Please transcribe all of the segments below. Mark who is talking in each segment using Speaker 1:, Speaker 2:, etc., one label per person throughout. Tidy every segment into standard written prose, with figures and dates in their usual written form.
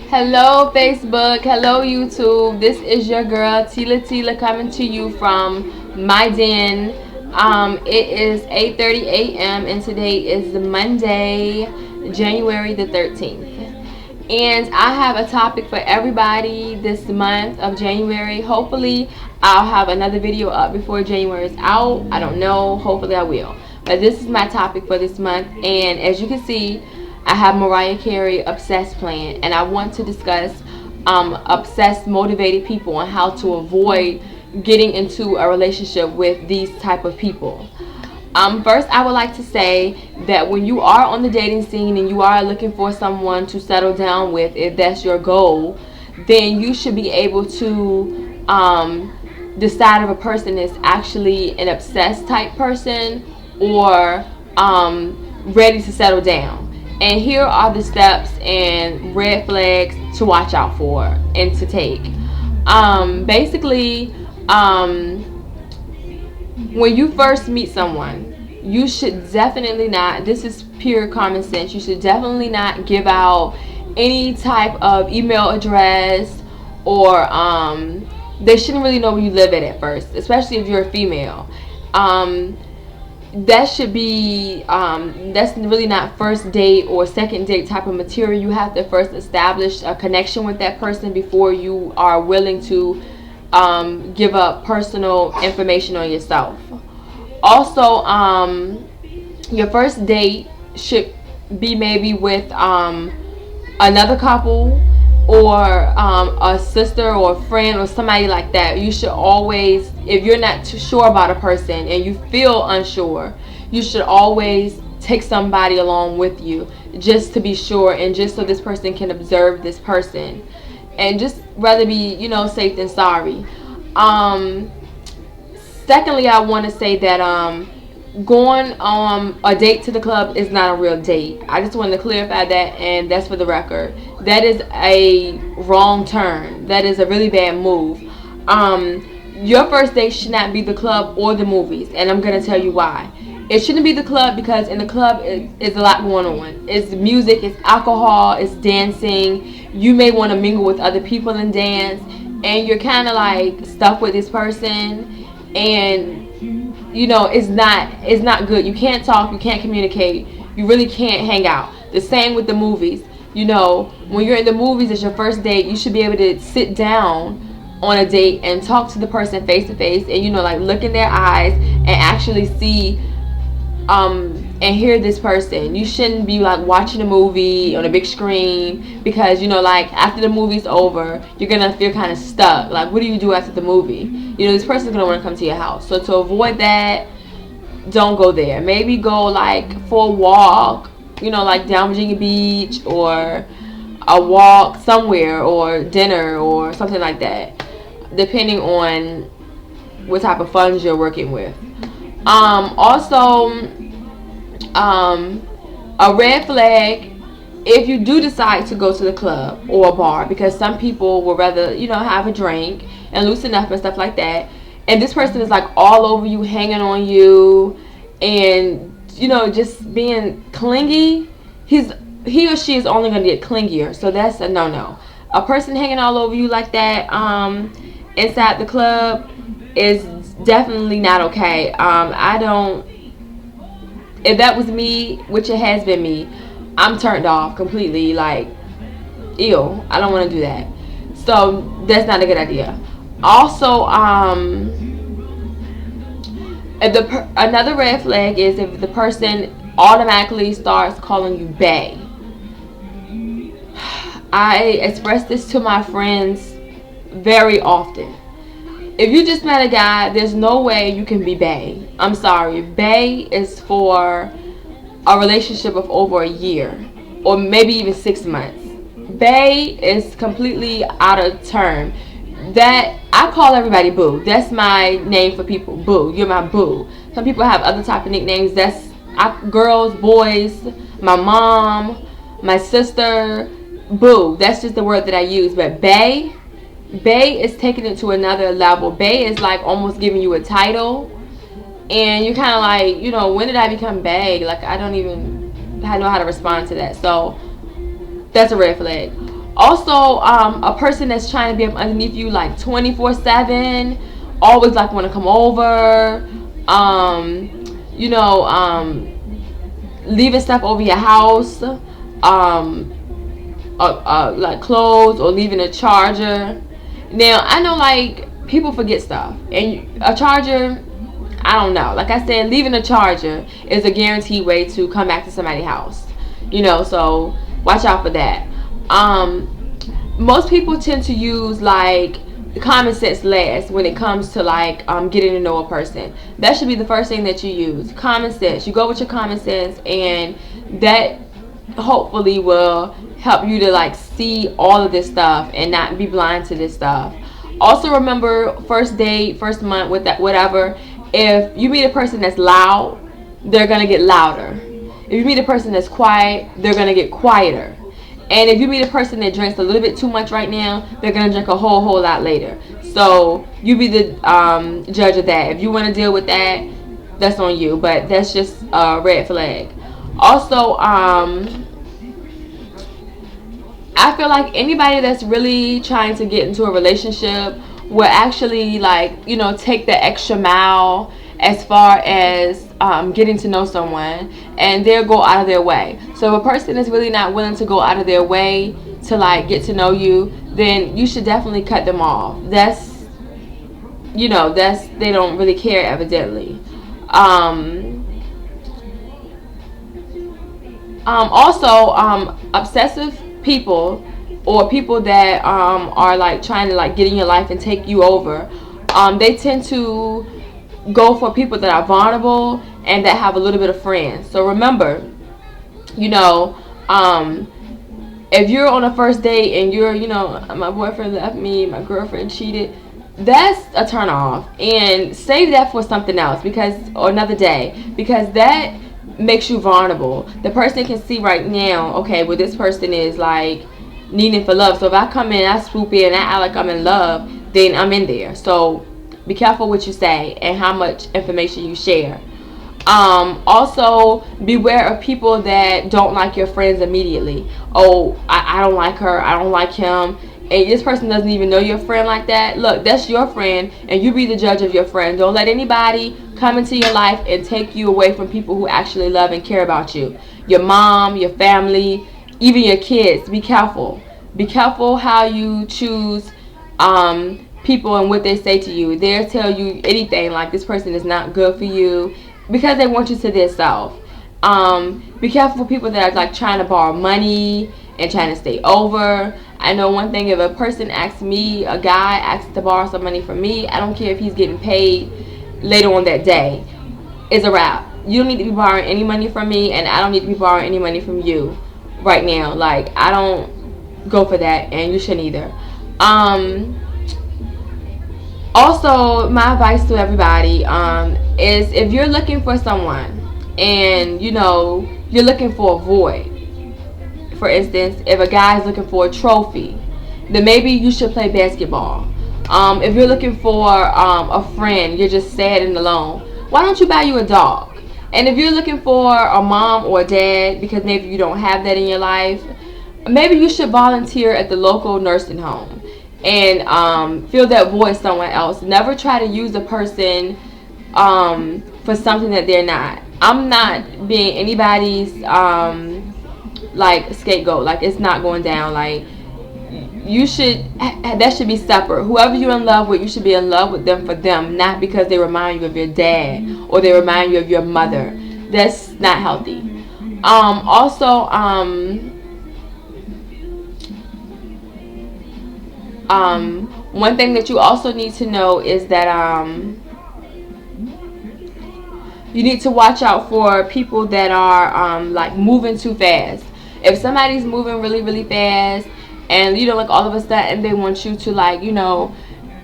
Speaker 1: Hello Facebook, hello YouTube. This is your girl Tila coming to you from my den. It is 8:30 a.m. and today is Monday, January the 13th. And I have a topic for everybody this month of January. Hopefully I'll have another video up before January is out. I don't know, hopefully I will. But this is my topic for this month, and as you can see, I have Mariah Carey Obsessed Plan, and I want to discuss obsessed motivated people and how to avoid getting into a relationship with these type of people. First, I would like to say that when you are on the dating scene and you are looking for someone to settle down with, if that's your goal, then you should be able to decide if a person is actually an obsessed type person or ready to settle down. And here are the steps and red flags to watch out for and to take. Basically, when you first meet someone, you should definitely not, this is pure common sense, you should definitely not give out any type of email address, or they shouldn't really know where you live at first, especially if you're a female. That should be, that's really not first date or second date type of material. You have to first establish a connection with that person before you are willing to give up personal information on yourself. Also, your first date should be maybe with another couple, or a sister or a friend or somebody like that. You should always, if you're not too sure about a person and you feel unsure, you should always take somebody along with you just to be sure, and just so this person can observe this person, and just rather be, you know, safe than sorry. Secondly, I want to say that going on a date to the club is not a real date. I just wanted to clarify that, and that's for the record. That is a wrong turn. That is a really bad move. Your first date should not be the club or the movies, and I'm going to tell you why. It shouldn't be the club because in the club is a lot going on. It's music, it's alcohol, it's dancing. You may want to mingle with other people and dance, and you're kind of like stuck with this person, and you know, it's not good. You can't talk, you can't communicate, you really can't hang out. The same with the movies. You know, when you're in the movies, it's your first date, you should be able to sit down on a date and talk to the person face to face, and, you know, like look in their eyes and actually see and hear this person. You shouldn't be like watching a movie on a big screen, because, you know, like after the movie's over, you're gonna feel kind of stuck. Like, what do you do after the movie? You know, this person's gonna want to come to your house. So to avoid that, don't go there. Maybe go like for a walk, you know, like down Virginia Beach, or a walk somewhere, or dinner or something like that, depending on what type of funds you're working with. Also, a red flag, if you do decide to go to the club or a bar, because some people will rather, you know, have a drink and loosen up and stuff like that, and this person is like all over you, hanging on you, and, you know, just being clingy, he or she is only going to get clingier. So that's a no-no. A person hanging all over you like that inside the club is definitely not okay. If that was me, which it has been me, I'm turned off completely. Like, ew, I don't want to do that. So that's not a good idea. Also, another red flag is if the person automatically starts calling you bae. I express this to my friends very often. If you just met a guy, there's no way you can be bae. I'm sorry. Bae is for a relationship of over a year, or maybe even 6 months. Bae is completely out of term. That, I call everybody boo. That's my name for people. Boo. You're my boo. Some people have other type of nicknames. That's girls, boys, my mom, my sister. Boo. That's just the word that I use. But bae is taking it to another level. Bae is like almost giving you a title, and you're kind of like, you know, when did I become bae? Like, I don't even know how to respond to that. So That's a red flag. Also, a person that's trying to be up underneath you like 24/7, always like want to come over, you know, leaving stuff over your house, like clothes, or leaving a charger. Now I know like people forget stuff, and a charger, I don't know. Like I said, leaving a charger is a guaranteed way to come back to somebody's house. So watch out for that. Most people tend to use like common sense last when it comes to like getting to know a person. That should be the first thing that you use. Common sense. You go with your common sense, and that hopefully will help you to like see all of this stuff and not be blind to this stuff. Also remember, first date, first month, with that, whatever, if you meet a person that's loud, they're gonna get louder. If you meet a person that's quiet, they're gonna get quieter. And if you meet a person that drinks a little bit too much right now, they're gonna drink a whole lot later. So you be the judge of that. If you want to deal with that, that's on you. But that's just a red flag. Also, I feel like anybody that's really trying to get into a relationship will actually like, take the extra mile as far as getting to know someone, and they'll go out of their way. So if a person is really not willing to go out of their way to like get to know you, then you should definitely cut them off. That's they don't really care, evidently. Also, obsessive people, or people that are like trying to like get in your life and take you over, they tend to go for people that are vulnerable and that have a little bit of friends. So remember, if you're on a first date and you're, my boyfriend left me, my girlfriend cheated, that's a turn off. And save that for something else, or another day, because that makes you vulnerable. The person can see right now, okay, well, this person is like needing for love. So if I come in, I swoop in, I act like I'm in love, then I'm in there. So be careful what you say and how much information you share. Also, beware of people that don't like your friends immediately. Oh, I don't like her, I don't like him, and this person doesn't even know your friend like that. Look, that's your friend, and you be the judge of your friend. Don't let anybody come into your life and take you away from people who actually love and care about you. Your mom, your family, even your kids. Be careful. Be careful how you choose people and what they say to you. They'll tell you anything like this person is not good for you because they want you to their self. Be careful for people that are like trying to borrow money and trying to stay over. I know one thing, if a person asks me, a guy asks to borrow some money from me, I don't care if he's getting paid later on that day. It's a wrap. You don't need to be borrowing any money from me, and I don't need to be borrowing any money from you right now. Like, I don't go for that, and you shouldn't either. Also, my advice to everybody is, if you're looking for someone and you're looking for a void, for instance, if a guy is looking for a trophy, then maybe you should play basketball. If you're looking for a friend, you're just sad and alone, why don't you buy you a dog? And if you're looking for a mom or a dad, because maybe you don't have that in your life, maybe you should volunteer at the local nursing home and fill that void somewhere else. Never try to use a person for something that they're not. I'm not being anybody's like scapegoat. Like, it's not going down. Like, that should be separate. Whoever you're in love with, you should be in love with them for them, not because they remind you of your dad or they remind you of your mother. That's not healthy. Also, one thing that you also need to know is that you need to watch out for people that are like moving too fast. If somebody's moving really, really fast, and like all of a sudden they want you to like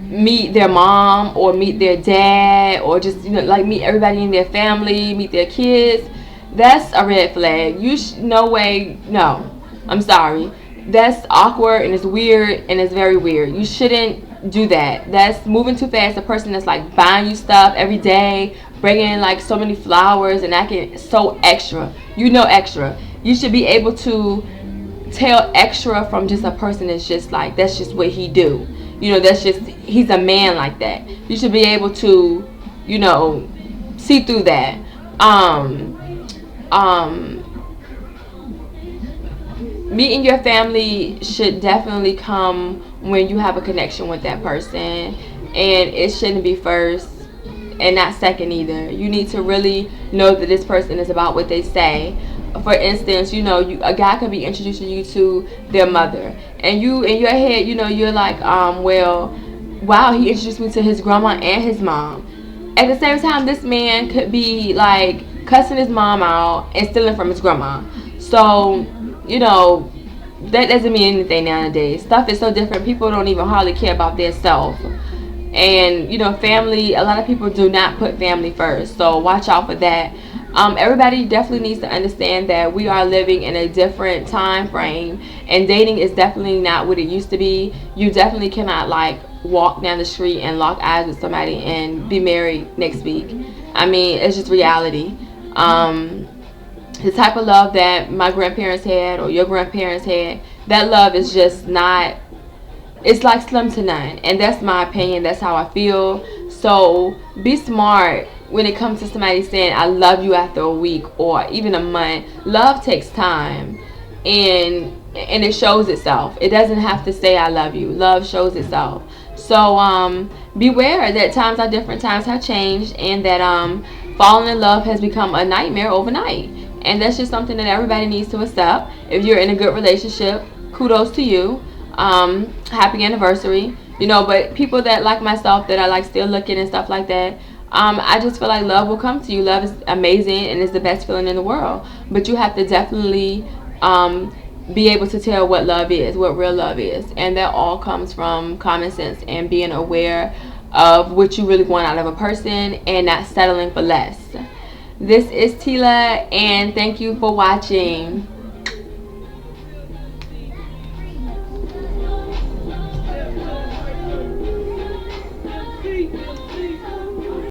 Speaker 1: meet their mom or meet their dad, or just like meet everybody in their family, meet their kids, that's a red flag. No way, no, I'm sorry. That's awkward and it's weird and it's very weird. You shouldn't do that. That's moving too fast. A person that's like buying you stuff every day, bringing in like so many flowers and acting so extra. Extra. You should be able to tell extra from just a person that's just like, that's just what he do. You know, that's just, he's a man like that. You should be able to, you know, see through that. Meeting your family should definitely come when you have a connection with that person, and it shouldn't be first and not second either. You need to really know that this person is about what they say. For instance, you know, a guy could be introducing you to their mother, and you, in your head, you know, you're like, well, wow, he introduced me to his grandma and his mom. At the same time, this man could be like cussing his mom out and stealing from his grandma. So, you know, that doesn't mean anything nowadays. Stuff is so different. People don't even hardly care about their self. And, you know, family, a lot of people do not put family first. So watch out for that. Everybody definitely needs to understand that we are living in a different time frame, and dating is definitely not what it used to be. You definitely cannot like walk down the street and lock eyes with somebody and be married next week. I mean, it's just reality. The type of love that my grandparents had or your grandparents had, that love is just not, it's like slim to none. And that's my opinion. That's how I feel. So be smart when it comes to somebody saying I love you after a week or even a month. Love takes time, and it shows itself. It doesn't have to say I love you. Love shows itself. So beware that times are different, times have changed, and that falling in love has become a nightmare overnight. And that's just something that everybody needs to accept. If you're in a good relationship, kudos to you. Happy anniversary. You know, but people that like myself, that are like still looking and stuff like that, I just feel like love will come to you. Love is amazing and it's the best feeling in the world. But you have to definitely be able to tell what love is, what real love is. And that all comes from common sense and being aware of what you really want out of a person and not settling for less. This is Tila, and thank you for watching.